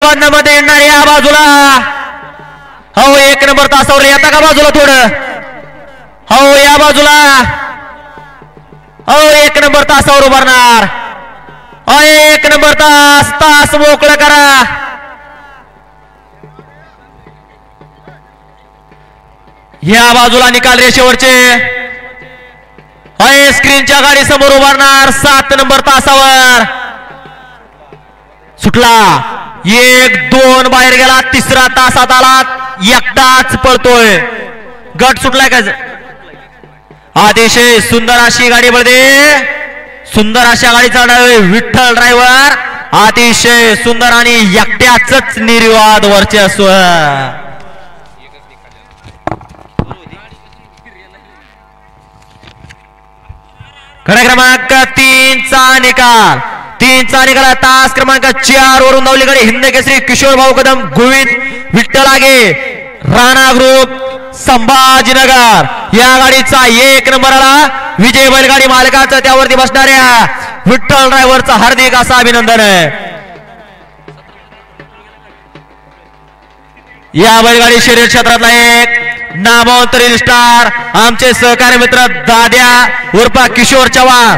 मध्ये येणार या बाजूला हो एक नंबर तासावर येता का बाजूला थोडं हो या बाजूला हो एक नंबर तासावर उभारणार हो एक नंबर तास मोकळं करा या बाजूला निकाल रेषेवरचे होय स्क्रीनच्या गाडी समोर उभारणार 7 नंबर तासावर सुटला 1-2 बाहेर गेला तिसरा तासात आला एकटाच पळतोय गट सुटलाय का अतिशय सुंदर अशी गाडी बळदे सुंदर अशा गाडीचा विठ्ठल ड्रायव्हर अतिशय सुंदर आणि एकट्याच निर्वाद वर्चस्व कडा क्रमांक 3 चा निकाल तास क्रमांक 4 वरून धावली गाडी हिंद केसरी किशोर भाऊ कदम गोविंद विठ्ठल आगे राणा ग्रुप संभाजीनगर या गाडीचा 1 नंबर आला विजय बैलगाडी मालकाचं त्यावरती बसणाऱ्या विठ्ठल ड्रायव्हरचा हार्दिक असं अभिनंदन आहे या बैलगाडी शर्यत क्षेत्रातला एक नामवंत स्टार आमचे सहकारी मित्र दाद्या उर्फ किशोर चव्हाण